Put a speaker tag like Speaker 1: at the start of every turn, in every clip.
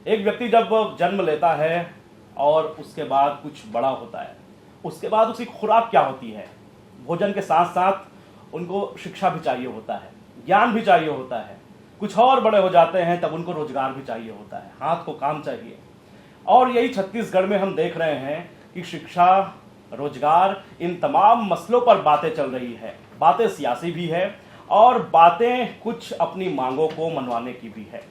Speaker 1: एक व्यक्ति जब जन्म लेता है और उसके बाद कुछ बड़ा होता है, उसके बाद उसकी खुराक क्या होती है? भोजन के साथ साथ उनको शिक्षा भी चाहिए होता है, ज्ञान भी चाहिए होता है। कुछ और बड़े हो जाते हैं तब उनको रोजगार भी चाहिए होता है, हाथ को काम चाहिए। और यही छत्तीसगढ़ में हम देख रहे हैं कि शिक्षा, रोजगार, इन तमाम मसलों पर बातें चल रही है। बातें सियासी भी है और बातें कुछ अपनी मांगों को मनवाने की भी है।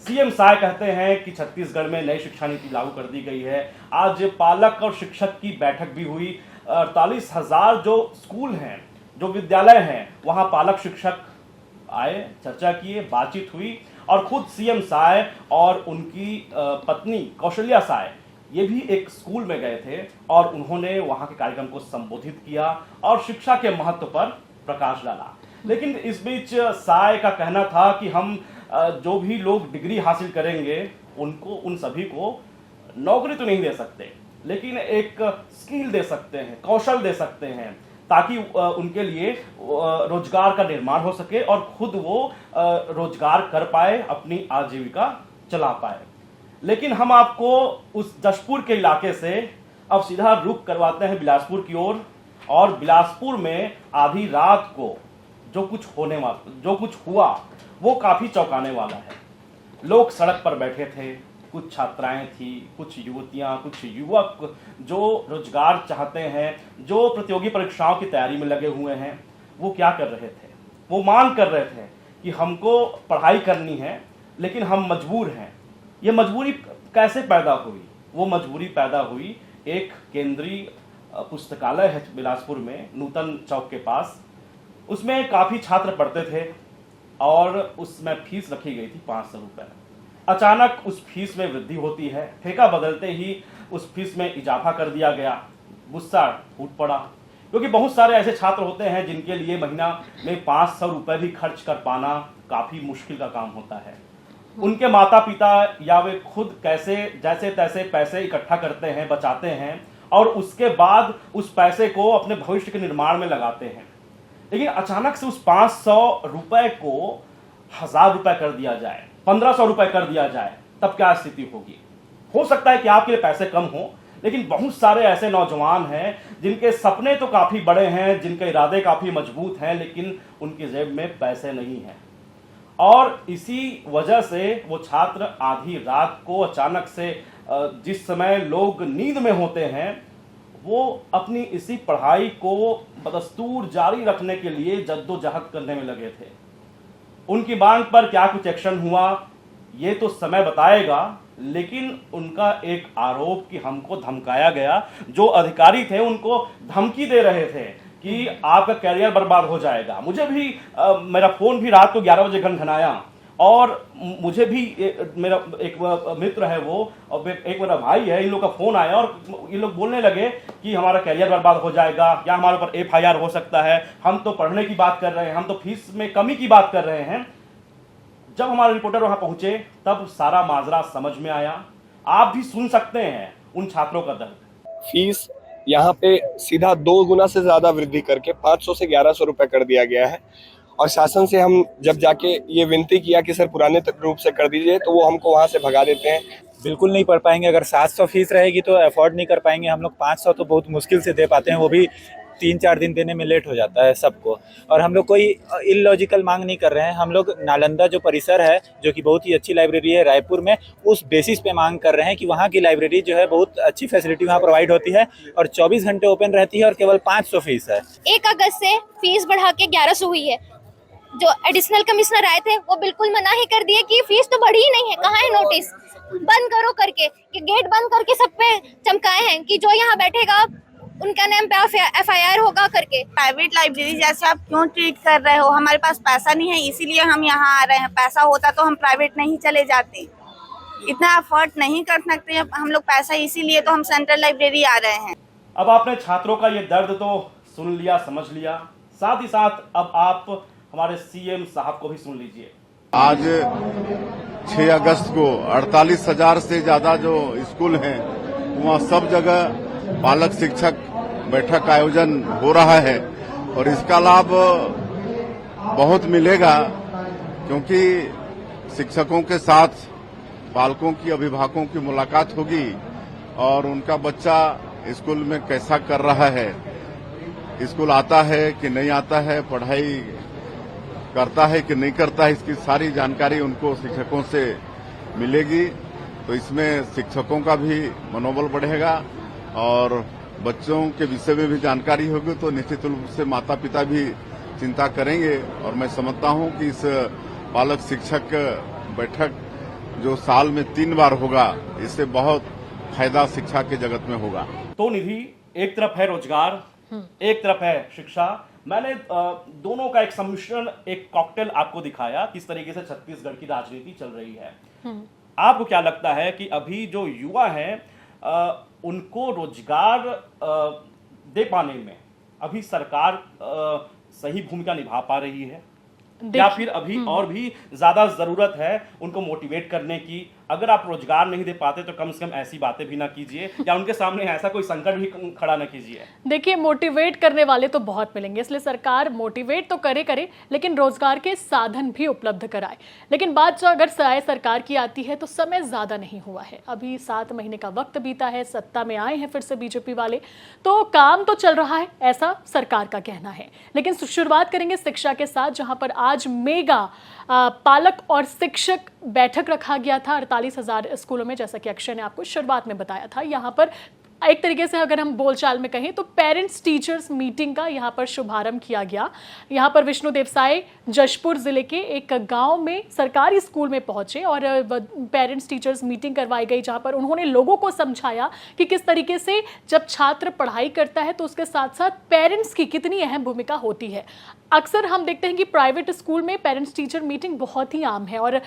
Speaker 1: सीएम साय कहते हैं कि छत्तीसगढ़ में नई शिक्षा नीति लागू कर दी गई है। आज पालक और शिक्षक की बैठक भी हुई। 48,000 जो स्कूल हैं, जो विद्यालय हैं, वहां पालक शिक्षक आए, चर्चा किए, बातचीत हुई और खुद सीएम साय और उनकी पत्नी कौशल्या साय ये भी एक स्कूल में गए थे और उन्होंने वहां के कार्यक्रम को संबोधित किया और शिक्षा के महत्व पर प्रकाश डाला। लेकिन इस बीच साय का कहना था कि हम जो भी लोग डिग्री हासिल करेंगे उन सभी को नौकरी तो नहीं दे सकते, लेकिन एक स्किल दे सकते हैं, कौशल दे सकते हैं, ताकि उनके लिए रोजगार का निर्माण हो सके और खुद वो रोजगार कर पाए, अपनी आजीविका चला पाए। लेकिन हम आपको उस जशपुर के इलाके से अब सीधा रुख करवाते हैं बिलासपुर की ओर। और बिलासपुर में आधी रात को जो कुछ हुआ वो काफी चौंकाने वाला है। लोग सड़क पर बैठे थे, कुछ छात्राएं थी, कुछ युवतियां, कुछ युवक जो रोजगार चाहते हैं, जो प्रतियोगी परीक्षाओं की तैयारी में लगे हुए हैं। वो क्या कर रहे थे? वो मांग कर रहे थे कि हमको पढ़ाई करनी है लेकिन हम मजबूर हैं। ये मजबूरी कैसे पैदा हुई? वो मजबूरी पैदा हुई, एक केंद्रीय पुस्तकालय है बिलासपुर में, नूतन चौक के पास। उसमें काफी छात्र पढ़ते थे और उसमें फीस रखी गई थी 500 रुपए। अचानक उस फीस में वृद्धि होती है, ठेका बदलते ही उस फीस में इजाफा कर दिया गया। गुस्सा फूट पड़ा, क्योंकि बहुत सारे ऐसे छात्र होते हैं जिनके लिए महीना में 500 रुपए भी खर्च कर पाना काफी मुश्किल का काम होता है। उनके माता पिता या वे खुद कैसे जैसे तैसे पैसे इकट्ठा करते हैं, बचाते हैं और उसके बाद उस पैसे को अपने भविष्य के निर्माण में लगाते हैं। लेकिन अचानक से उस 500 रुपए को 1000 रुपए कर दिया जाए, 1500 रुपए कर दिया जाए, तब क्या स्थिति होगी? हो सकता है कि आपके लिए पैसे कम हो, लेकिन बहुत सारे ऐसे नौजवान हैं जिनके सपने तो काफी बड़े हैं, जिनके इरादे काफी मजबूत हैं, लेकिन उनकी जेब में पैसे नहीं हैं। और इसी वजह से वो छात्र आधी रात को अचानक से, जिस समय लोग नींद में होते हैं, वो अपनी इसी पढ़ाई को बदस्तूर जारी रखने के लिए जद्दोजहद करने में लगे थे। उनकी मांग पर क्या कुछ एक्शन हुआ ये तो समय बताएगा, लेकिन उनका एक आरोप कि हमको धमकाया गया, जो अधिकारी थे उनको धमकी दे रहे थे कि आपका कैरियर बर्बाद हो जाएगा। मुझे भी मेरा फोन भी रात को 11 बजे घनघनाया और मुझे भी मेरा एक मित्र है वो और एक मेरा भाई है, इन लोग का फोन आया और ये लोग बोलने लगे कि हमारा कैरियर बर्बाद हो जाएगा या हमारे ऊपर FIR हो सकता है। हम तो पढ़ने की बात कर रहे हैं, हम तो फीस में कमी की बात कर रहे हैं। जब हमारे रिपोर्टर वहां पहुंचे तब सारा माजरा समझ में आया। आप भी सुन सकते हैं उन छात्रों का दर्द।
Speaker 2: फीस यहाँ पे सीधा 2 गुना से ज्यादा वृद्धि करके 500 से 1100 रुपए कर दिया गया है। और शासन से हम जब जाके ये विनती किया कि सर पुराने रूप से कर दीजिए, तो वो हमको वहाँ से भगा देते हैं।
Speaker 3: बिल्कुल नहीं पढ़ पाएंगे। अगर 700 फीस रहेगी तो अफोर्ड नहीं कर पाएंगे हम लोग। 500 तो बहुत मुश्किल से दे पाते हैं, वो भी 3-4 दिन देने में लेट हो जाता है सबको। और हम लोग कोई इलॉजिकल मांग नहीं कर रहे हैं। हम लोग नालंदा जो परिसर है, जो कि बहुत ही अच्छी लाइब्रेरी है रायपुर में, उस बेसिस पे मांग कर रहे हैं कि वहाँ की लाइब्रेरी जो है बहुत अच्छी फैसिलिटी वहाँ प्रोवाइड होती है और 24 घंटे ओपन रहती है और केवल 500 फीस है।
Speaker 4: 1 अगस्त से फीस बढ़ा के 1100 हुई है। जो एडिशनल कमिश्नर आए थे वो बिल्कुल मना ही कर दिए कि फीस तो बढ़ी ही नहीं है, कहाँ है नोटिस, बंद करो करके, कि गेट बंद करके सब पे चमकाए हैं कि जो यहाँ बैठेगा उनका नाम पे FIR होगा करके।
Speaker 5: प्राइवेट लाइब्रेरी जैसे आप क्यों ट्रीट कर रहे हो? हमारे पास पैसा नहीं है इसीलिए हम यहाँ आ रहे हैं। पैसा होता तो हम प्राइवेट नहीं चले जाते, इतना अफोर्ड नहीं कर सकते हम लोग पैसा, इसीलिए तो हम सेंट्रल लाइब्रेरी आ रहे हैं।
Speaker 1: अब आपने छात्रों का ये दर्द तो सुन लिया, समझ लिया, साथ ही साथ अब आप हमारे सीएम साहब को भी सुन लीजिए।
Speaker 6: आज 6 अगस्त को 48,000 से ज्यादा जो स्कूल हैं वहाँ सब जगह पालक शिक्षक बैठक का आयोजन हो रहा है और इसका लाभ बहुत मिलेगा, क्योंकि शिक्षकों के साथ पालकों की, अभिभावकों की मुलाकात होगी और उनका बच्चा स्कूल में कैसा कर रहा है, स्कूल आता है कि नहीं आता है, पढ़ाई करता है कि नहीं करता है, इसकी सारी जानकारी उनको शिक्षकों से मिलेगी। तो इसमें शिक्षकों का भी मनोबल बढ़ेगा और बच्चों के विषय में भी जानकारी होगी, तो निश्चित रूप से माता पिता भी चिंता करेंगे। और मैं समझता हूं कि इस पालक शिक्षक बैठक जो साल में 3 बार होगा, इससे बहुत फायदा शिक्षा के जगत में होगा।
Speaker 1: तो निधि, एक तरफ है रोजगार, एक तरफ है शिक्षा। मैंने दोनों का एक सम्मिश्रण, एक कॉकटेल आपको दिखाया किस तरीके से छत्तीसगढ़ की राजनीति चल रही है। आपको क्या लगता है कि अभी जो युवा हैं उनको रोजगार दे पाने में अभी सरकार सही भूमिका निभा पा रही है, या फिर अभी और भी ज्यादा जरूरत है उनको मोटिवेट करने की? अगर आप रोजगार नहीं दे पाते तो कम से कम ऐसी बातें भी ना कीजिए, या उनके सामने ऐसा कोई संकट भी खड़ा ना कीजिए।
Speaker 7: देखिए, मोटिवेट करने वाले तो बहुत मिलेंगे, इसलिए सरकार मोटिवेट तो करे लेकिन रोजगार के साधन भी उपलब्ध कराए। लेकिन बात जो अगर सरकार की आती है तो समय ज्यादा नहीं हुआ है, अभी 7 महीने का वक्त बीता है, सत्ता में आए हैं फिर से बीजेपी वाले, तो काम तो चल रहा है ऐसा सरकार का कहना है। लेकिन शुरुआत करेंगे शिक्षा के साथ, जहां पर आज मेगा पालक और शिक्षक बैठक रखा गया था 48,000 स्कूलों में, जैसा कि अक्षय ने आपको शुरुआत में बताया था। यहाँ पर एक तरीके से अगर हम बोलचाल में कहें तो पेरेंट्स टीचर्स मीटिंग का यहाँ पर शुभारंभ किया गया। यहाँ पर विष्णु देवसाई जशपुर जिले के एक गांव में सरकारी स्कूल में पहुंचे और पेरेंट्स टीचर्स मीटिंग करवाई गई, जहां पर उन्होंने लोगों को समझाया कि किस तरीके से जब छात्र पढ़ाई करता है तो उसके साथ साथ पेरेंट्स की कितनी अहम भूमिका होती है। अक्सर हम देखते हैं कि प्राइवेट स्कूल में पेरेंट्स टीचर मीटिंग बहुत ही आम है, और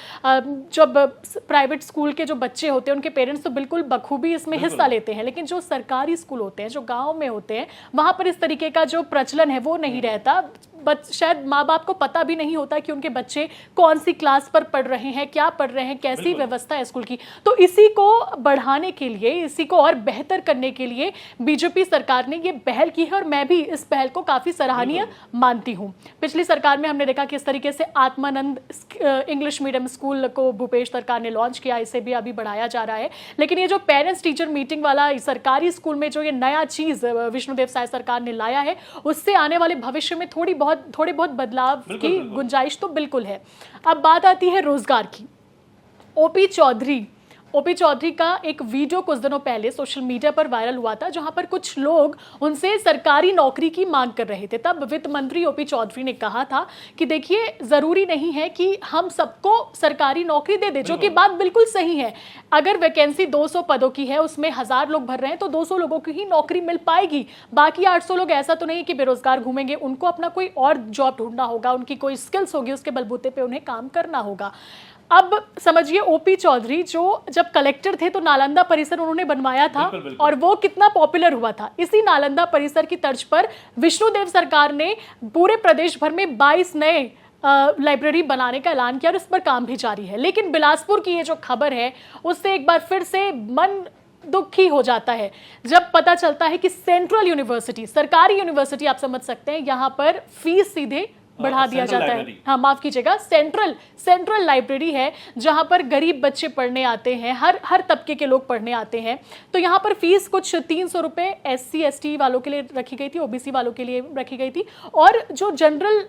Speaker 7: जब प्राइवेट स्कूल के जो बच्चे होते हैं उनके पेरेंट्स तो बिल्कुल बखूबी इसमें हिस्सा लेते हैं, लेकिन जो सरकारी स्कूल होते हैं, जो गांव में होते हैं, वहां पर इस तरीके का जो प्रचलन है वो नहीं रहता। शायद माँ बाप को पता भी नहीं होता कि उनके बच्चे कौन सी क्लास पर पढ़ रहे हैं, क्या पढ़ रहे हैं, कैसी व्यवस्था है स्कूल की। तो इसी को बढ़ाने के लिए, इसी को और बेहतर करने के लिए बीजेपी सरकार ने ये पहल की है, और मैं भी इस पहल को काफी सराहनीय मानती हूँ। पिछली सरकार में हमने देखा किस तरीके से आत्मानंद इंग्लिश मीडियम स्कूल को भूपेश सरकार ने लॉन्च किया, इसे भी अभी बढ़ाया जा रहा है। लेकिन ये जो पेरेंट्स टीचर मीटिंग वाला सरकारी स्कूल में जो ये नया चीज विष्णु देवसाई सरकार ने लाया है, उससे आने वाले भविष्य में थोड़े बहुत बदलाव की गुंजाइश तो बिल्कुल है। अब बात आती है रोजगार की। ओपी चौधरी का एक वीडियो कुछ दिनों पहले सोशल मीडिया पर वायरल हुआ था, जहां पर कुछ लोग उनसे सरकारी नौकरी की मांग कर रहे थे। तब वित्त मंत्री ओपी चौधरी ने कहा था कि देखिए, जरूरी नहीं है कि हम सबको सरकारी नौकरी दे दें, जो कि बात बिल्कुल सही है। अगर वैकेंसी 200 पदों की है, उसमें 1000 लोग भर रहे हैं, तो 200 लोगों की ही नौकरी मिल पाएगी। बाकी 800 लोग ऐसा तो नहीं कि बेरोजगार घूमेंगे, उनको अपना कोई और जॉब ढूंढना होगा, उनकी कोई स्किल्स होगी, उसके बलबूते पे उन्हें काम करना होगा। अब समझिए, ओपी चौधरी जो जब कलेक्टर थे तो नालंदा परिसर उन्होंने बनवाया था, बिल्कुल। और वो कितना पॉपुलर हुआ था। इसी नालंदा परिसर की तर्ज पर विष्णुदेव सरकार ने पूरे प्रदेश भर में 22 नए लाइब्रेरी बनाने का ऐलान किया, और इस पर काम भी जारी है। लेकिन बिलासपुर की ये जो खबर है, उससे एक बार फिर से मन दुखी हो जाता है जब पता चलता है कि सेंट्रल यूनिवर्सिटी, सरकारी यूनिवर्सिटी आप समझ सकते हैं, यहाँ पर फीस सीधे बढ़ा दिया जाता है। हाँ, माफ कीजिएगा, सेंट्रल लाइब्रेरी है, जहां पर गरीब बच्चे पढ़ने आते हैं, हर तबके के लोग पढ़ने आते हैं। तो यहाँ पर फीस कुछ 300 रुपए SC ST वालों के लिए रखी गई थी, OBC वालों के लिए रखी गई थी, और जो जनरल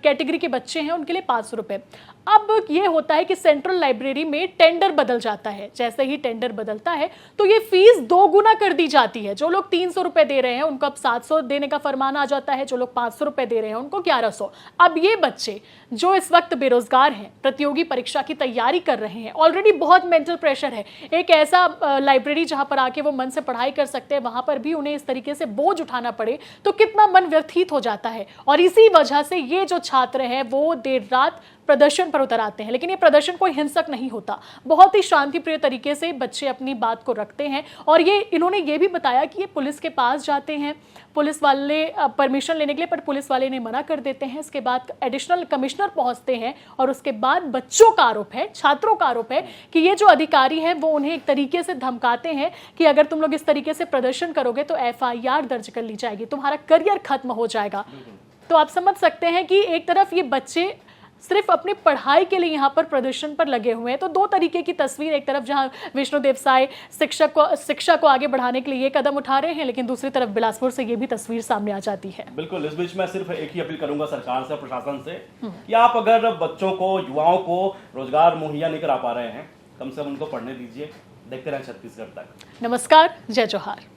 Speaker 7: कैटेगरी के बच्चे हैं उनके लिए 500 रुपए। अब ये होता है कि सेंट्रल लाइब्रेरी में टेंडर बदल जाता है। जैसे ही टेंडर बदलता है तो ये फीस 2 गुना कर दी जाती है। जो लोग 300 रुपए दे रहे हैं उनको अब 700 देने का फरमान आ जाता है, जो लोग 500 रुपए दे रहे हैं उनको 1100। अब ये बच्चे जो इस वक्त बेरोजगार हैं, प्रतियोगी परीक्षा की तैयारी कर रहे हैं, ऑलरेडी बहुत मेंटल प्रेशर है, एक ऐसा लाइब्रेरी जहां पर आके वो मन से पढ़ाई कर सकते हैं, वहां पर भी उन्हें इस तरीके से बोझ उठाना पड़े तो कितना मन व्यथित हो जाता है। और इसी वजह से ये जो छात्र हैं वो देर रात प्रदर्शन पर उतर आते हैं। लेकिन ये प्रदर्शन कोई हिंसक नहीं होता, बहुत ही शांतिप्रिय तरीके से बच्चे अपनी बात को रखते हैं। और इन्होंने ये भी बताया कि ये पुलिस के पास जाते हैं, पुलिस वाले परमिशन लेने के लिए, पर पुलिस वाले इन्हें मना कर देते हैं। इसके बाद एडिशनल कमिश्नर पहुंचते हैं, और उसके बाद बच्चों का आरोप है, छात्रों का आरोप है कि ये जो अधिकारी हैं वो उन्हें एक तरीके से धमकाते हैं कि अगर तुम लोग इस तरीके से प्रदर्शन करोगे तो FIR दर्ज कर ली जाएगी, तुम्हारा करियर खत्म हो जाएगा। तो आप समझ सकते हैं कि एक तरफ ये बच्चे सिर्फ अपनी पढ़ाई के लिए यहाँ पर प्रदर्शन पर लगे हुए हैं। तो दो तरीके की तस्वीर, एक तरफ जहाँ विष्णु देवसाई शिक्षा को आगे बढ़ाने के लिए ये कदम उठा रहे हैं, लेकिन दूसरी तरफ बिलासपुर से ये भी तस्वीर सामने आ जाती है।
Speaker 1: बिल्कुल, इस बीच मैं सिर्फ एक ही अपील करूंगा सरकार से, प्रशासन से, कि आप अगर बच्चों को, युवाओं को रोजगार मुहैया नहीं करा पा रहे हैं, कम से कम उनको पढ़ने दीजिए। देखते रहें छत्तीसगढ़ तक।
Speaker 7: नमस्कार, जय जोहार।